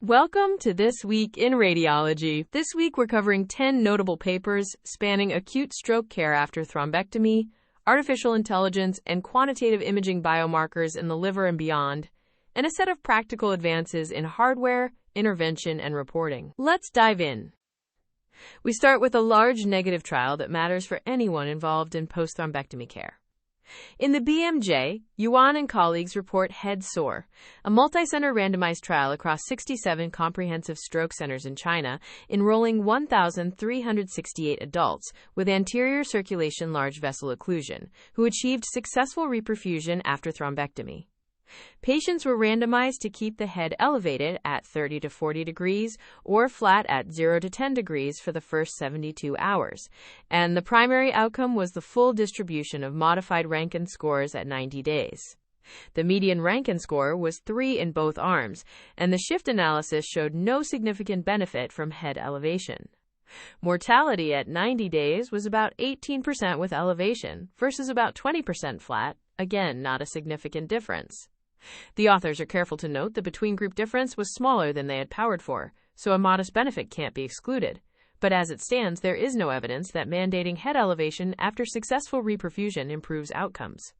Welcome to This Week in Radiology. This week we're covering 10 notable papers spanning acute stroke care after thrombectomy, artificial intelligence and quantitative imaging biomarkers in the liver and beyond, and a set of practical advances in hardware, intervention, and reporting. Let's dive in. We start with a large negative trial that matters for anyone involved in post-thrombectomy care. In the BMJ, Yuan and colleagues report HEAD-SOAR, a multicenter randomized trial across 67 comprehensive stroke centers in China, enrolling 1,368 adults with anterior circulation large vessel occlusion, who achieved successful reperfusion after thrombectomy. Patients were randomized to keep the head elevated at 30 to 40 degrees or flat at 0 to 10 degrees for the first 72 hours, and the primary outcome was the full distribution of modified Rankin scores at 90 days. The median Rankin score was 3 in both arms, and the shift analysis showed no significant benefit from head elevation. Mortality at 90 days was about 18% with elevation versus about 20% flat, again, not a significant difference. The authors are careful to note the between-group difference was smaller than they had powered for, so a modest benefit can't be excluded. But as it stands, there is no evidence that mandating head elevation after successful reperfusion improves outcomes.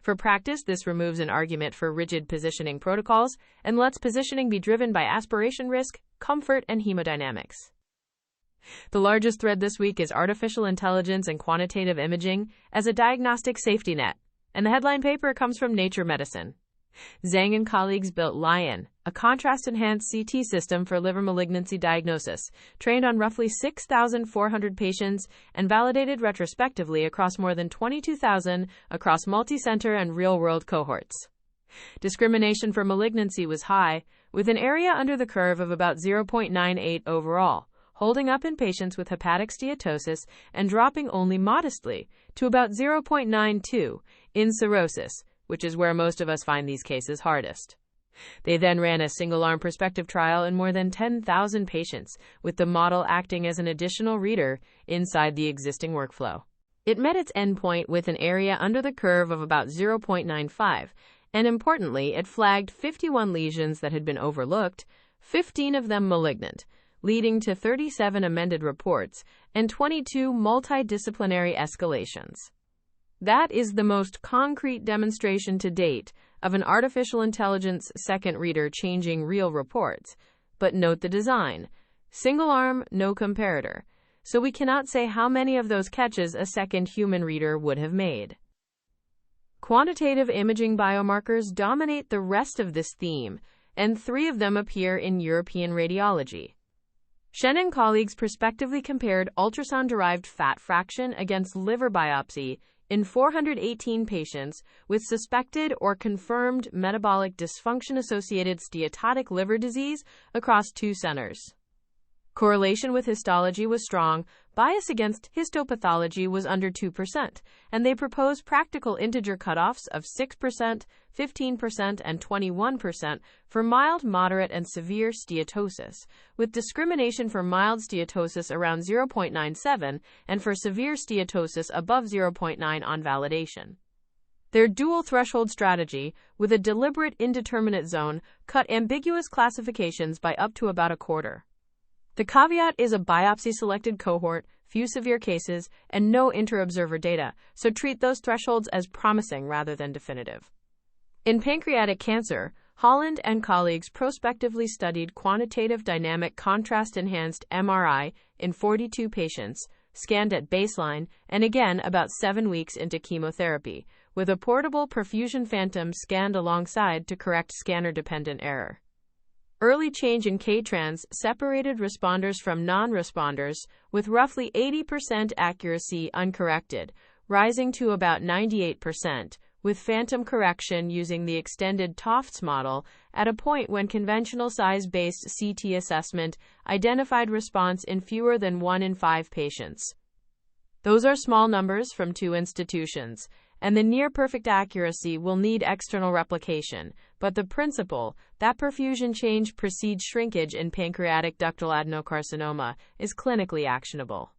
For practice, this removes an argument for rigid positioning protocols and lets positioning be driven by aspiration risk, comfort, and hemodynamics. The largest thread this week is artificial intelligence and quantitative imaging as a diagnostic safety net, and the headline paper comes from Nature Medicine. Zhang and colleagues built Lion, a contrast-enhanced CT system for liver malignancy diagnosis, trained on roughly 6,400 patients and validated retrospectively across more than 22,000 across multicenter and real-world cohorts. Discrimination for malignancy was high, with an area under the curve of about 0.98 overall, holding up in patients with hepatic steatosis and dropping only modestly to about 0.92 in cirrhosis, which is where most of us find these cases hardest. They then ran a single-arm prospective trial in more than 10,000 patients, with the model acting as an additional reader inside the existing workflow. It met its endpoint with an area under the curve of about 0.95, and importantly, it flagged 51 lesions that had been overlooked, 15 of them malignant, leading to 37 amended reports and 22 multidisciplinary escalations. That is the most concrete demonstration to date of an artificial intelligence second reader changing real reports. But note the design. Single arm, no comparator. So we cannot say how many of those catches a second human reader would have made. Quantitative imaging biomarkers dominate the rest of this theme, and 3 of them appear in European Radiology. Shen and colleagues prospectively compared ultrasound-derived fat fraction against liver biopsy in 418 patients with suspected or confirmed metabolic dysfunction-associated steatotic liver disease across 2 centers. Correlation with histology was strong, bias against histopathology was under 2%, and they proposed practical integer cutoffs of 6%, 15%, and 21% for mild, moderate, and severe steatosis, with discrimination for mild steatosis around 0.97 and for severe steatosis above 0.9 on validation. Their dual threshold strategy, with a deliberate indeterminate zone, cut ambiguous classifications by up to about a quarter. The caveat is a biopsy-selected cohort, few severe cases, and no inter-observer data, so treat those thresholds as promising rather than definitive. In pancreatic cancer, Holland and colleagues prospectively studied quantitative dynamic contrast-enhanced MRI in 42 patients, scanned at baseline and again about 7 weeks into chemotherapy, with a portable perfusion phantom scanned alongside to correct scanner-dependent error. Early change in K-trans separated responders from non-responders with roughly 80% accuracy uncorrected, rising to about 98%, with phantom correction using the extended Tofts model at a point when conventional size-based CT assessment identified response in fewer than 1 in 5 patients. Those are small numbers from 2 institutions, and the near-perfect accuracy will need external replication, but the principle that perfusion change precedes shrinkage in pancreatic ductal adenocarcinoma is clinically actionable.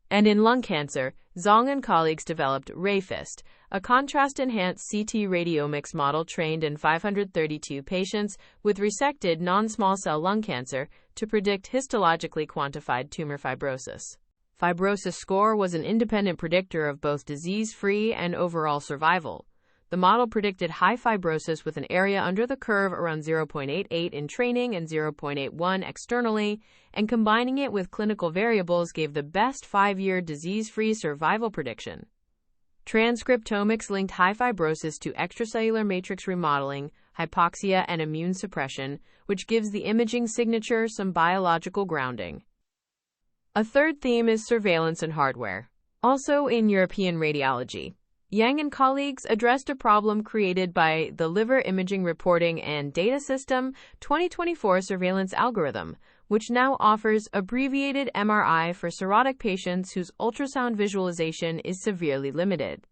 And in lung cancer, Zhang and colleagues developed RAFIST, a contrast-enhanced CT radiomics model trained in 532 patients with resected non-small cell lung cancer to predict histologically quantified tumor fibrosis. Fibrosis score was an independent predictor of both disease-free and overall survival. The model predicted high fibrosis with an area under the curve around 0.88 in training and 0.81 externally, and combining it with clinical variables gave the best 5-year disease-free survival prediction. Transcriptomics linked high fibrosis to extracellular matrix remodeling, hypoxia, and immune suppression, which gives the imaging signature some biological grounding. A third theme is surveillance and hardware. Also in European radiology, Yang and colleagues addressed a problem created by the Liver Imaging Reporting and Data System 2024 surveillance algorithm, which now offers abbreviated MRI for cirrhotic patients whose ultrasound visualization is severely limited.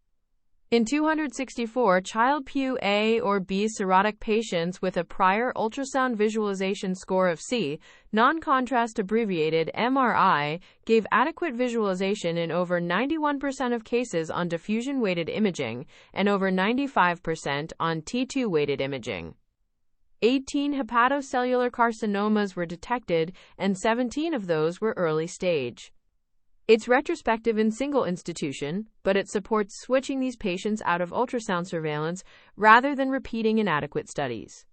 In 264 child PU A or B cirrhotic patients with a prior ultrasound visualization score of C, non-contrast abbreviated MRI gave adequate visualization in over 91% of cases on diffusion-weighted imaging and over 95% on T2-weighted imaging. 18 hepatocellular carcinomas were detected, and 17 of those were early stage. It's retrospective in single institution, but it supports switching these patients out of ultrasound surveillance rather than repeating inadequate studies.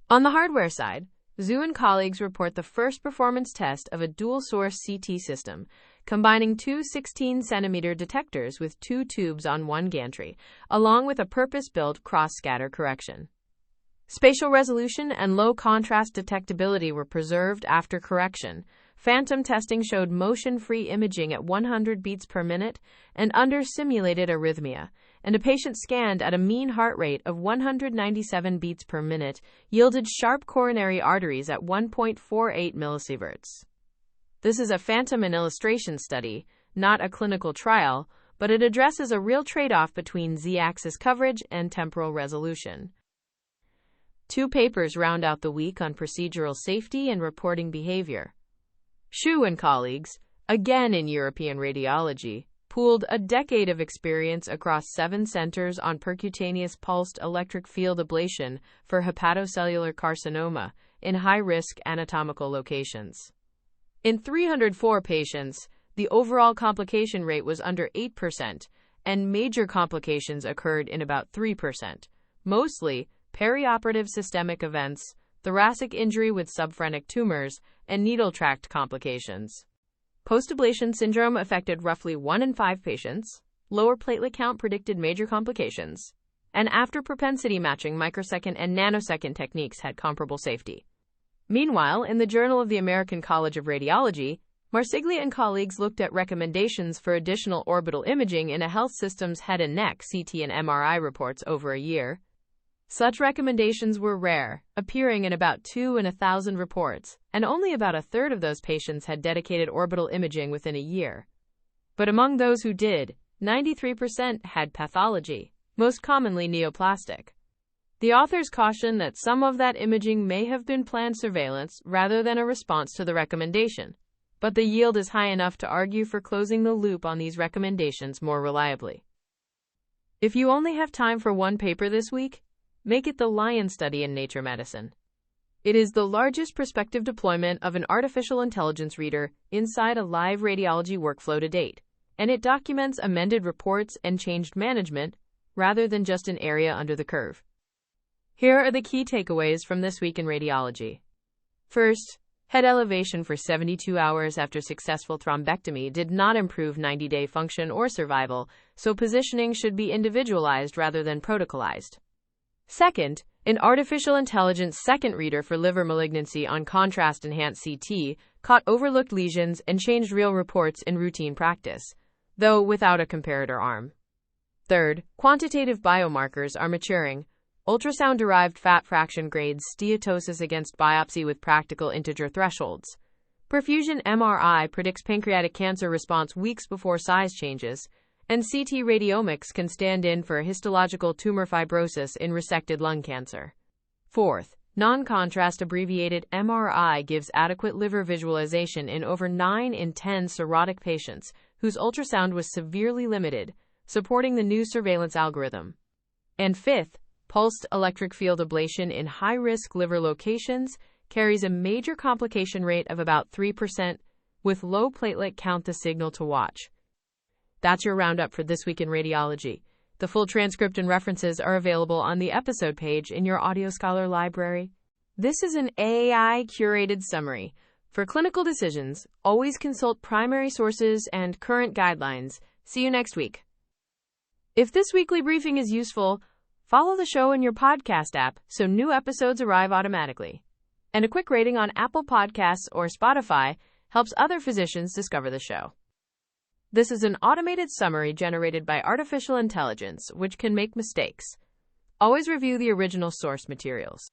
On the hardware side, Zhu and colleagues report the first performance test of a dual-source CT system, combining two 16-centimeter detectors with 2 tubes on one gantry, along with a purpose-built cross-scatter correction. Spatial resolution and low-contrast detectability were preserved after correction. Phantom testing showed motion-free imaging at 100 beats per minute and under simulated arrhythmia, and a patient scanned at a mean heart rate of 197 beats per minute yielded sharp coronary arteries at 1.48 millisieverts. This is a phantom and illustration study, not a clinical trial, but it addresses a real trade-off between Z-axis coverage and temporal resolution. 2 papers round out the week on procedural safety and reporting behavior. Xu and colleagues, again in European radiology, pooled a decade of experience across 7 centers on percutaneous pulsed electric field ablation for hepatocellular carcinoma in high-risk anatomical locations. In 304 patients, the overall complication rate was under 8%, and major complications occurred in about 3%, mostly perioperative systemic events, thoracic injury with subphrenic tumors, and needle tract complications. Post-ablation syndrome affected roughly 1 in 5 patients, lower platelet count predicted major complications, and after propensity matching microsecond and nanosecond techniques had comparable safety. Meanwhile, in the Journal of the American College of Radiology, Marsiglia and colleagues looked at recommendations for additional orbital imaging in a health system's head and neck CT and MRI reports over a year. Such recommendations were rare, appearing in about 2 in 1,000 reports, and only about a third of those patients had dedicated orbital imaging within a year. But among those who did, 93% had pathology, most commonly neoplastic. The authors caution that some of that imaging may have been planned surveillance rather than a response to the recommendation, but the yield is high enough to argue for closing the loop on these recommendations more reliably. If you only have time for one paper this week, make it the Lion study in Nature Medicine. It is the largest prospective deployment of an artificial intelligence reader inside a live radiology workflow to date, and it documents amended reports and changed management rather than just an area under the curve. Here are the key takeaways from this week in radiology. First, head elevation for 72 hours after successful thrombectomy did not improve 90-day function or survival, so positioning should be individualized rather than protocolized. Second, an artificial intelligence second reader for liver malignancy on contrast-enhanced CT caught overlooked lesions and changed real reports in routine practice, though without a comparator arm. Third, quantitative biomarkers are maturing. Ultrasound-derived fat fraction grades steatosis against biopsy with practical integer thresholds. Perfusion MRI predicts pancreatic cancer response weeks before size changes, and CT radiomics can stand in for histological tumor fibrosis in resected lung cancer. Fourth, Non-contrast abbreviated MRI gives adequate liver visualization in over 9 in 10 cirrhotic patients whose ultrasound was severely limited, supporting the new surveillance algorithm. And fifth, pulsed electric field ablation in high-risk liver locations carries a major complication rate of about 3%, with low platelet count the signal to watch. That's your roundup for This Week in Radiology. The full transcript and references are available on the episode page in your Audio Scholar library. This is an AI-curated summary. For clinical decisions, always consult primary sources and current guidelines. See you next week. If this weekly briefing is useful, follow the show in your podcast app so new episodes arrive automatically. And a quick rating on Apple Podcasts or Spotify helps other physicians discover the show. This is an automated summary generated by artificial intelligence, which can make mistakes. Always review the original source materials.